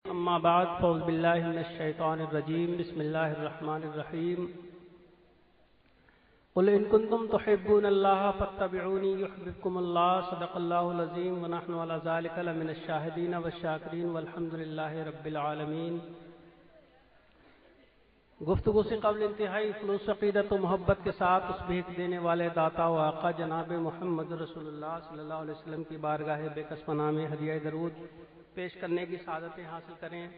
اما بعد فاعوذ باللہ من الشیطان الرجیم بسم اللہ الرحمن الرحیم قل ان کنتم تحبون اللہ فاتبعونی یحببکم اللہ صدق اللہ العظیم ونحن علی ذلک لمن الشاہدین والشاکرین والحمد للہ رب العالمین۔ گفتگو سے قبل انتہائی خلوص عقیدت و محبت کے ساتھ اس بھیک دینے والے داتا و آقا جناب محمد رسول اللہ صلی اللہ علیہ وسلم کی بارگاہ بے کس پناہ میں ہدیہ درود پیش کرنے کی سعادتیں حاصل کریں۔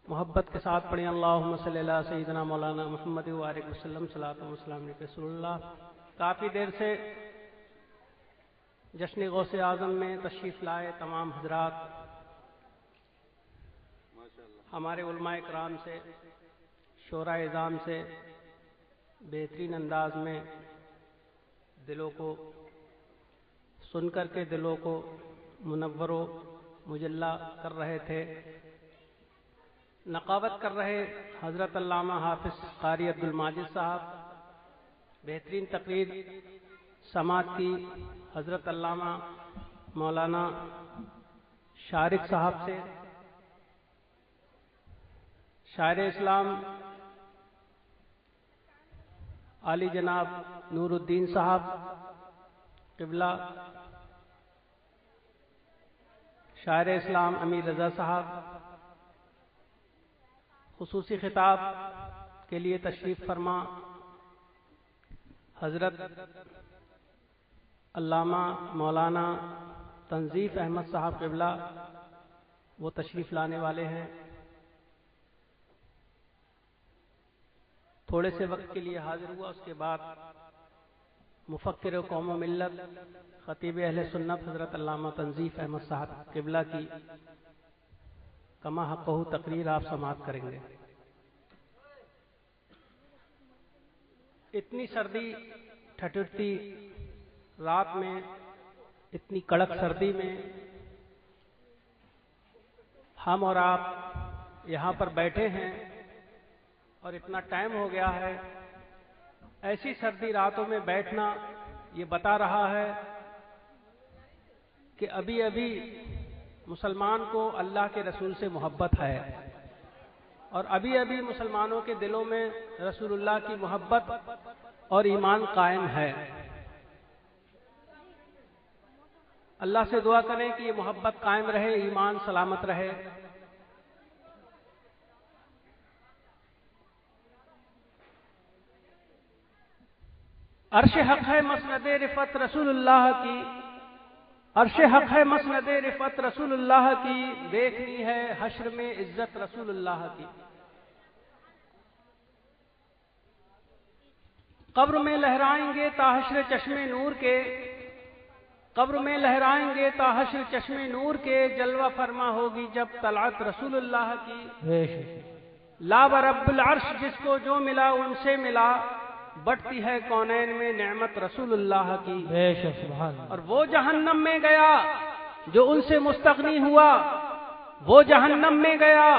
محبت کے ساتھ پڑھیں اللہم صلی اللہ سیدنا مولانا محمد وآلہ وسلم صلاۃ و سلام علیہ رسول اللہ۔ کافی دیر سے جشن غوث اعظم میں تشریف لائے تمام حضرات، ہمارے علماء کرام سے، شورا اعظام سے بہترین انداز میں دلوں کو سن کر کے دلوں کو منور و مجلہ کر رہے تھے، نقاوت کر رہے حضرت علامہ حافظ قاری عبد الماجد صاحب، بہترین تقریر سماعت کی حضرت علامہ مولانا شارق صاحب سے، شاعر اسلام علی جناب نور الدین صاحب قبلہ، شاعر اسلام امیر رضا صاحب، خصوصی خطاب کے لیے تشریف فرما حضرت علامہ مولانا تنظیف احمد صاحب قبلہ، وہ تشریف لانے والے ہیں۔ تھوڑے سے وقت کے لیے حاضر ہوا، اس کے بعد مفکر قوم و ملت خطیب اہل سنت حضرت علامہ تنظیف احمد صاحب قبلہ کی کما حقہ تقریر آپ سماعت کریں گے۔ اتنی سردی ٹھٹھتی رات میں، اتنی کڑک سردی میں ہم اور آپ یہاں پر بیٹھے ہیں اور اتنا ٹائم ہو گیا ہے۔ ایسی سردی راتوں میں بیٹھنا یہ بتا رہا ہے کہ ابھی ابھی مسلمان کو اللہ کے رسول سے محبت ہے، اور ابھی ابھی مسلمانوں کے دلوں میں رسول اللہ کی محبت اور ایمان قائم ہے۔ اللہ سے دعا کریں کہ یہ محبت قائم رہے، ایمان سلامت رہے۔ عرش حق ہے مسند رفعت رسول اللہ کی، عرش حق ہے مسند رفعت رسول اللہ کی، دیکھنی ہے حشر میں عزت رسول اللہ کی۔ قبر میں لہرائیں گے تا حشر چشم نور کے، قبر میں لہرائیں گے تا حشر چشم نور کے، جلوہ فرما ہوگی جب طلعت رسول اللہ کی۔ لا برب العرش جس کو جو ملا ان سے ملا، بڑھتی ہے کونین میں نعمت رسول اللہ کی۔ اور وہ جہنم میں گیا جو ان سے مستغنی ہوا، وہ جہنم میں گیا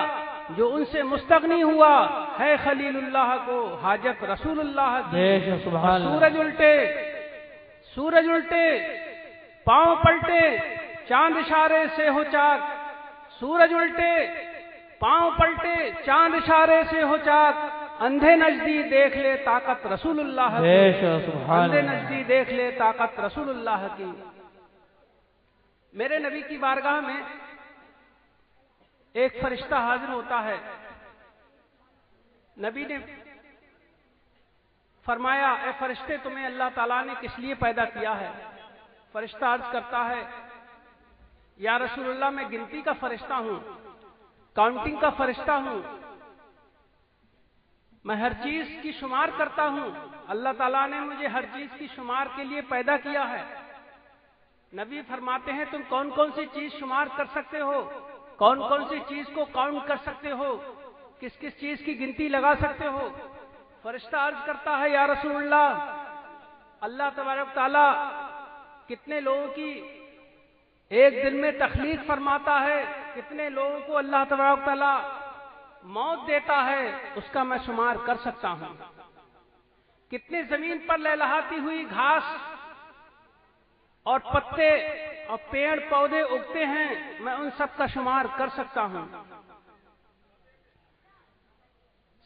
جو ان سے مستغنی ہوا، ہے خلیل اللہ کو حاجت رسول اللہ کی۔ سورج الٹے، سورج الٹے پاؤں پلٹے، چاند اشارے سے ہو چاک، سورج الٹے پاؤں پلٹے، چاند اشارے سے ہو چاک، اندھے نجدی دیکھ لے طاقت رسول اللہ کی، اندھے نجدی دیکھ لے طاقت رسول اللہ کی۔ میرے نبی کی بارگاہ میں ایک فرشتہ حاضر ہوتا ہے۔ نبی نے فرمایا اے فرشتے تمہیں اللہ تعالیٰ نے کس لیے پیدا کیا ہے؟ فرشتہ عرض کرتا ہے یا رسول اللہ میں گنتی کا فرشتہ ہوں، کاؤنٹنگ کا فرشتہ ہوں، میں ہر چیز کی شمار کرتا ہوں، اللہ تعالیٰ نے مجھے ہر چیز کی شمار کے لیے پیدا کیا ہے۔ نبی فرماتے ہیں تم کون کون سی چیز شمار کر سکتے ہو، کون کون سی چیز کو کاؤنٹ کر سکتے ہو، کس کس چیز کی گنتی لگا سکتے ہو؟ فرشتہ عرض کرتا ہے یا رسول اللہ، اللہ تبارک تعالیٰ کتنے لوگوں کی ایک دن میں تخلیق فرماتا ہے، کتنے لوگوں کو اللہ تبارک تعالیٰ موت دیتا ہے، اس کا میں شمار کر سکتا ہوں۔ کتنے زمین پر لہلہاتی ہوئی گھاس اور پتے اور پیڑ پودے اگتے ہیں، میں ان سب کا شمار کر سکتا ہوں۔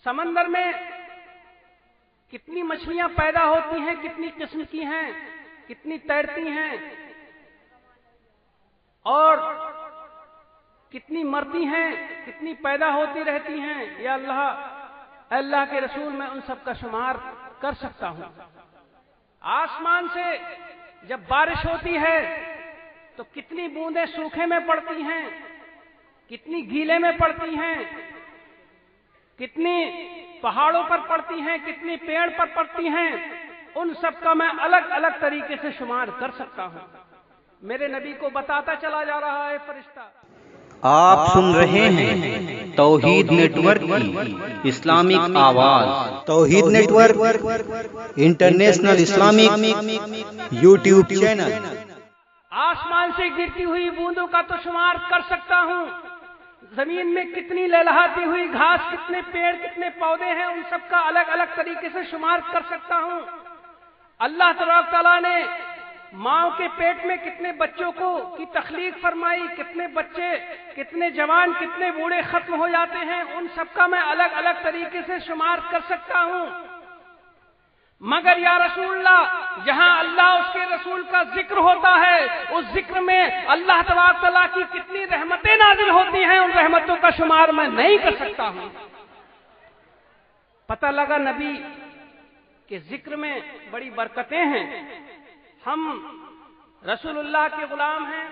سمندر میں کتنی مچھلیاں پیدا ہوتی ہیں، کتنی قسم کی ہیں، کتنی تیرتی ہیں اور کتنی مرتی ہیں، کتنی پیدا ہوتی رہتی ہیں، یا اللہ کے رسول میں ان سب کا شمار کر سکتا ہوں۔ آسمان سے جب بارش ہوتی ہے تو کتنی بوندیں سوکھے میں پڑتی ہیں، کتنی گیلے میں پڑتی ہیں، کتنی پہاڑوں پر پڑتی ہیں، کتنی پیڑ پر پڑتی ہیں، ان سب کا میں الگ الگ طریقے سے شمار کر سکتا ہوں۔ میرے نبی کو بتاتا چلا جا رہا ہے فرشتہ۔ آپ سن رہے ہیں توحید نیٹ ورک کی اسلامک آواز۔ Tawheed network international Islamic YouTube channel. آسمان سے گرتی ہوئی بوندوں کا تو شمار کر سکتا ہوں، زمین میں کتنی لہلہاتی ہوئی گھاس، کتنے پیڑ، کتنے پودے ہیں، ان سب کا الگ الگ طریقے سے شمار کر سکتا ہوں۔ اللہ تبارک تعالیٰ نے ماں کے پیٹ میں کتنے بچوں کی تخلیق فرمائی، کتنے بچے، کتنے جوان، کتنے بوڑھے ختم ہو جاتے ہیں، ان سب کا میں الگ الگ طریقے سے شمار کر سکتا ہوں۔ مگر یا رسول اللہ، جہاں اللہ اس کے رسول کا ذکر ہوتا ہے، اس ذکر میں اللہ تبارک تعالیٰ کی کتنی رحمتیں نازل ہوتی ہیں، ان رحمتوں کا شمار میں نہیں کر سکتا ہوں۔ پتہ لگا نبی کے ذکر میں بڑی برکتیں ہیں۔ ہم رسول اللہ کے غلام ہیں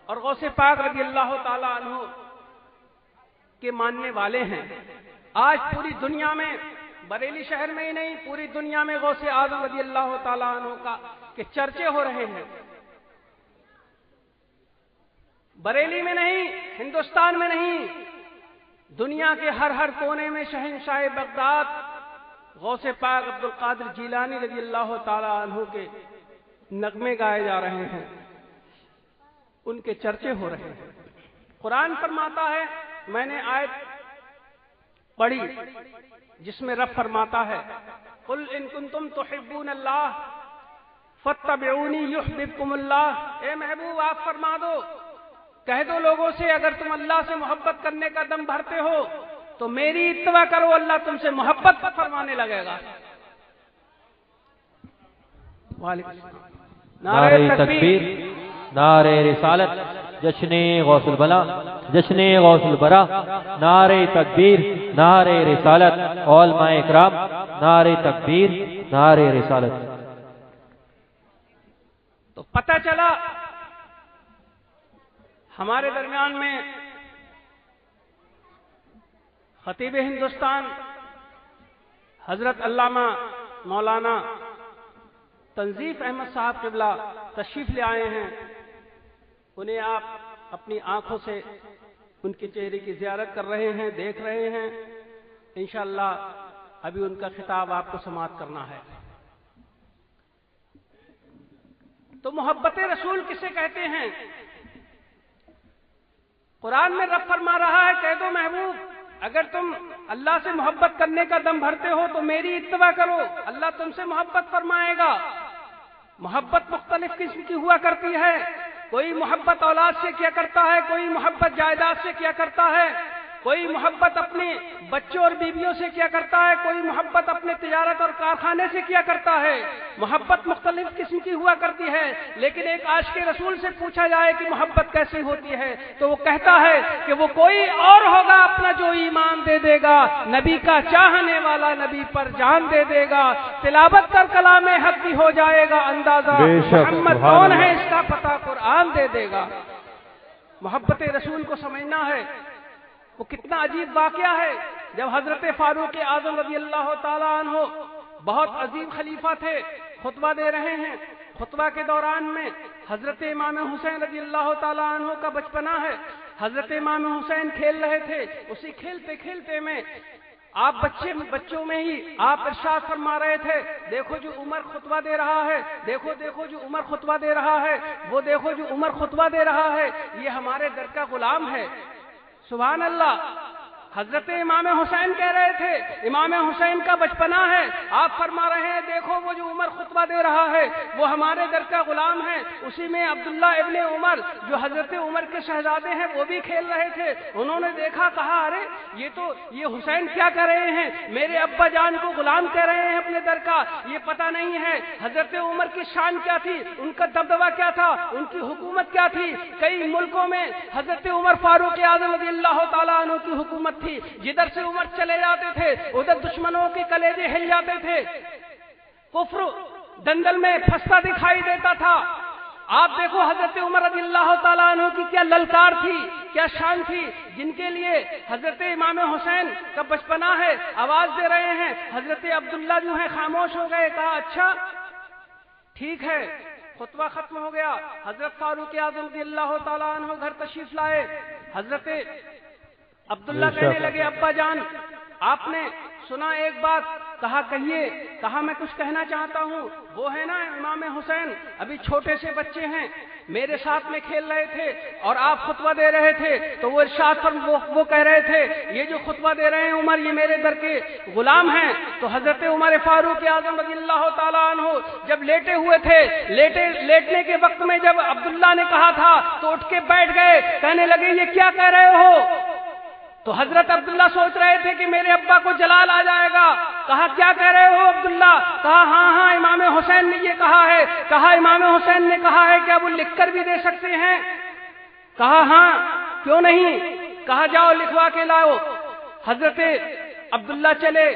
اور غوث پاک رضی اللہ تعالیٰ عنہ کے ماننے والے ہیں۔ آج پوری دنیا میں، بریلی شہر میں ہی نہیں، پوری دنیا میں غوث اعظم رضی اللہ تعالیٰ عنہ کے چرچے ہو رہے ہیں۔ بریلی میں نہیں، ہندوستان میں نہیں، دنیا کے ہر کونے میں شہنشاہ بغداد غوث پاک عبد القادر جیلانی رضی اللہ تعالیٰ عنہ کے نغمے گائے جا رہے ہیں، ان کے چرچے ہو رہے ہیں۔ قرآن فرماتا ہے، میں نے آیت پڑھی جس میں رب فرماتا ہے، قل ان کنتم تحبون اللہ فاتبعونی یحببکم اللہ۔ اے محبوب آپ فرما دو، کہہ دو لوگوں سے، اگر تم اللہ سے محبت کرنے کا دم بھرتے ہو تو میری اتباع کرو، اللہ تم سے محبت فرمانے لگے گا۔ وعلیکم السلام۔ نعرہ تکبیر، نعرہ رسالت، جشن غوث البلا، جشن غوث البرا، نعرہ تکبیر، نعرہ رسالت، علماء اکرام، نعرہ تکبیر، نعرہ رسالت۔ تو پتہ چلا ہمارے درمیان میں خطیب ہندوستان حضرت علامہ مولانا تنظیف احمد صاحب قبلہ تشریف لے آئے ہیں۔ انہیں آپ اپنی آنکھوں سے ان کے چہرے کی زیارت کر رہے ہیں، دیکھ رہے ہیں۔ انشاءاللہ ابھی ان کا خطاب آپ کو سماعت کرنا ہے۔ تو محبت رسول کسے کہتے ہیں؟ قرآن میں رب فرما رہا ہے، کہہ دو محبوب، اگر تم اللہ سے محبت کرنے کا دم بھرتے ہو تو میری اتباع کرو، اللہ تم سے محبت فرمائے گا۔ محبت مختلف قسم کی ہوا کرتی ہے، کوئی محبت اولاد سے کیا کرتا ہے، کوئی محبت جائیداد سے کیا کرتا ہے، کوئی محبت اپنے بچوں اور بیویوں سے کیا کرتا ہے، کوئی محبت اپنے تجارت اور کارخانے سے کیا کرتا ہے۔ محبت مختلف قسم کی ہوا کرتی ہے، لیکن ایک عاشق رسول سے پوچھا جائے کہ محبت کیسی ہوتی ہے تو وہ کہتا ہے کہ وہ کوئی اور ہوگا اپنا جو ایمان دے دے گا، نبی کا چاہنے والا نبی پر جان دے دے گا، تلاوت کر کلام حق بھی ہو جائے گا اندازہ، محمد کون ہے اس کا پتہ قرآن دے دے گا۔ محبت رسول کو سمجھنا ہے۔ وہ کتنا عجیب واقعہ ہے، جب حضرت فاروق اعظم رضی اللہ تعالیٰ عنہ بہت عظیم خلیفہ تھے، خطبہ دے رہے ہیں، خطبہ کے دوران میں حضرت امام حسین رضی اللہ تعالیٰ عنہ کا بچپنا ہے، حضرت امام حسین کھیل رہے تھے، اسی کھیلتے کھیلتے میں آپ بچوں میں ہی آپ ارشاد فرما رہے تھے، دیکھو جو عمر خطبہ دے رہا ہے، دیکھو جو عمر خطبہ دے رہا ہے، وہ دیکھو جو عمر خطبہ دے رہا ہے، یہ ہمارے در کا غلام ہے۔ سبحان اللہ۔ حضرت امام حسین کہہ رہے تھے امام حسین کا بچپنا ہے، آپ فرما رہے ہیں دیکھو وہ جو عمر خطبہ دے رہا ہے وہ ہمارے در کا غلام ہے، اسی میں عبداللہ ابن عمر جو حضرت عمر کے شہزادے ہیں وہ بھی کھیل رہے تھے، انہوں نے دیکھا، کہا ارے یہ حسین کیا کر رہے ہیں، میرے ابا جان کو غلام کہہ رہے ہیں اپنے در کا، یہ پتہ نہیں ہے حضرت عمر کی شان کیا تھی، ان کا دبدبہ کیا تھا، ان کی حکومت کیا تھی۔ کئی ملکوں میں حضرت عمر فاروق اعظم رضی اللہ تعالیٰ عنہ کی حکومت تھی، جدھر سے عمر چلے جاتے تھے ادھر دشمنوں کے کلیجے ہل جاتے تھے، کفر دندل میں پھنستا دکھائی دیتا تھا۔ آپ دیکھو حضرت عمر رضی اللہ تعالیٰ عنہ کی کیا للکار تھی، کیا شان تھی، جن کے لیے حضرت امام حسین کا بچپنا ہے، آواز دے رہے ہیں۔ حضرت عبداللہ جو ہیں خاموش ہو گئے، کہا اچھا ٹھیک ہے، خطبہ ختم ہو گیا۔ حضرت فاروق اعظم رضی اللہ تعالیٰ عنہ گھر تشریف لائے، حضرت عبداللہ کہنے لگے ابا جان آپ نے سنا ایک بات، کہا کہیے، کہا میں کچھ کہنا چاہتا ہوں، وہ ہے نا امام حسین ابھی چھوٹے سے بچے ہیں، میرے ساتھ میں کھیل رہے تھے اور آپ خطبہ دے رہے تھے تو وہ ارشاد پر وہ کہہ رہے تھے یہ جو خطبہ دے رہے ہیں عمر یہ میرے در کے غلام ہیں۔ تو حضرت عمر فاروق اعظم رضی اللہ تعالیٰ عنہ جب لیٹے ہوئے تھے، لیٹنے کے وقت میں جب عبداللہ نے کہا تھا تو اٹھ کے بیٹھ گئے، کہنے لگے یہ کیا کہہ رہے ہو؟ تو حضرت عبداللہ سوچ رہے تھے کہ میرے ابا کو جلال آ جائے گا، کہا کیا کہہ رہے ہو عبداللہ؟ کہا ہاں امام حسین نے یہ کہا ہے۔ کہا امام حسین نے کہا ہے کہ اب وہ لکھ کر بھی دے سکتے ہیں؟ کہا ہاں کیوں نہیں، کہا جاؤ لکھوا کے لاؤ۔ حضرت عبداللہ چلے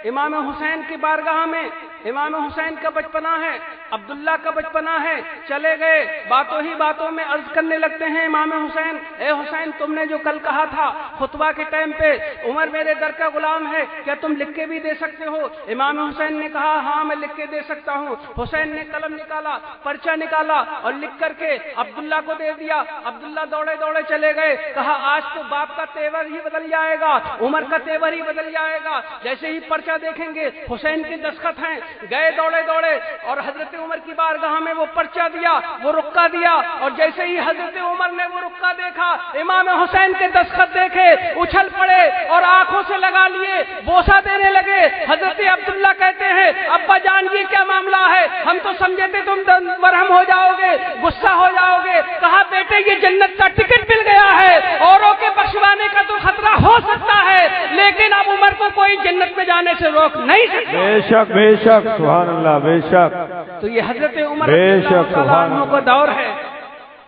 امام حسین کی بارگاہ میں، امام حسین کا بچپنا ہے، عبداللہ کا بچپنا ہے، چلے گئے، باتوں ہی باتوں میں عرض کرنے لگتے ہیں امام حسین، اے حسین تم نے جو کل کہا تھا خطبہ کے ٹائم پہ عمر میرے در کا غلام ہے، کیا تم لکھ کے بھی دے سکتے ہو؟ امام حسین نے کہا ہاں میں لکھ کے دے سکتا ہوں۔ حسین نے قلم نکالا، پرچہ نکالا اور لکھ کر کے عبداللہ کو دے دیا۔ عبداللہ دوڑے دوڑے چلے گئے، کہا آج تو باپ کا تیور ہی بدل جائے گا، عمر کا تیور ہی بدل جائے گا۔ جیسے ہی پرچہ دیکھیں گے حسین کے دستخط ہیں، گئے دوڑے دوڑے اور حضرت عمر کی بارگاہ میں وہ پرچہ دیا، وہ رکا دیا، اور جیسے ہی حضرت عمر نے وہ رکا دیکھا، امام حسین کے دستخط دیکھے، اچھل پڑے اور آنکھوں سے لگا لیے، بوسہ دینے لگے۔ حضرت عبداللہ کہتے ہیں ابا جان یہ کیا معاملہ ہے، ہم تو سمجھے تھے تم برہم ہو جاؤ گے، غصہ ہو جاؤ گے۔ کہا بیٹے یہ جنت کا ٹکٹ مل گیا ہے، اوروں کے بخشوانے کا تو خطرہ ہو سکتا ہے لیکن اب عمر کو کوئی جنت میں جانے سے روک نہیں سکتا۔ بے شک بے شک، سبحان اللہ، بے شک۔ تو یہ حضرت عمر رضی اللہ تعالیٰ عنہ کا دور ہے۔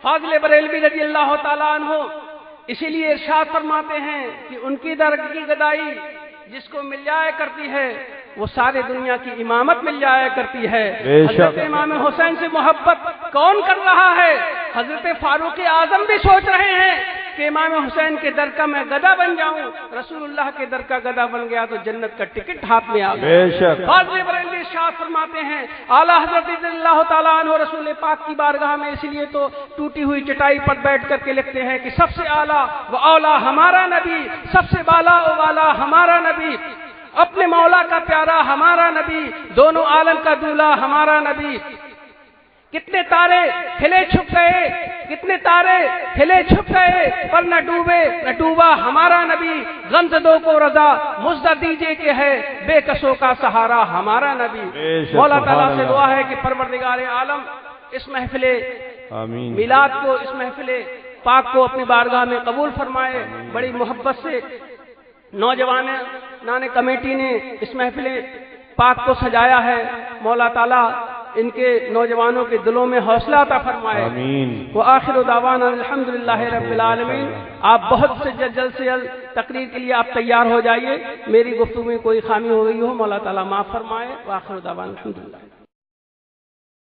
فاضل بریلوی رضی اللہ تعالیٰ عنہ اسی لیے ارشاد فرماتے ہیں کہ ان کی در کی گدائی جس کو مل جایا کرتی ہے وہ سارے دنیا کی امامت مل جایا کرتی ہے۔ حضرت امام حسین سے محبت کون کر رہا ہے؟ حضرت فاروق اعظم بھی سوچ رہے ہیں کہ امام حسین کے در کا میں گدا بن جاؤں، رسول اللہ کے در کا گدا بن گیا تو جنت کا ٹکٹ ہاتھ میں آ گیا۔ بے شک۔ فاضل بریلوی ارشاد فرماتے ہیں اعلیٰ حضرت رضی اللہ تعالیٰ عنہ رسول پاک کی بارگاہ میں، اس لیے تو ٹوٹی ہوئی چٹائی پر بیٹھ کر کے لکھتے ہیں کہ سب سے اعلیٰ و اولا ہمارا نبی، سب سے بالا و والا ہمارا نبی، اپنے مولا کا پیارا ہمارا نبی، دونوں عالم کا دولا ہمارا نبی۔ کتنے تارے کھلے چھپ گئے، کتنے تارے کھلے چھپ گئے، پر نہ ڈوبے نہ ڈوبا ہمارا نبی، غمزدوں کو رضا مزدہ دیجئے کہ ہے بے کسوں کا سہارا ہمارا نبی۔ مولا تعالیٰ سے دعا ہے کہ پروردگار عالم اس محفل میلاد کو، اس محفل پاک کو اپنی بارگاہ میں قبول فرمائے۔ بڑی محبت سے نوجوان کمیٹی نے اس محفل پاک کو سجایا ہے، مولا تعالیٰ ان کے نوجوانوں کے دلوں میں حوصلہ عطا فرمائے۔ وآخر دعوانا الحمدللہ رب العالمین۔ آپ بہت سے جلد سے جلد تقریر کے لیے آپ تیار ہو جائیے، میری گفتگو میں کوئی خامی ہو گئی ہو مولا تعالیٰ معاف فرمائے۔ وآخر دعوانا الحمدللہ۔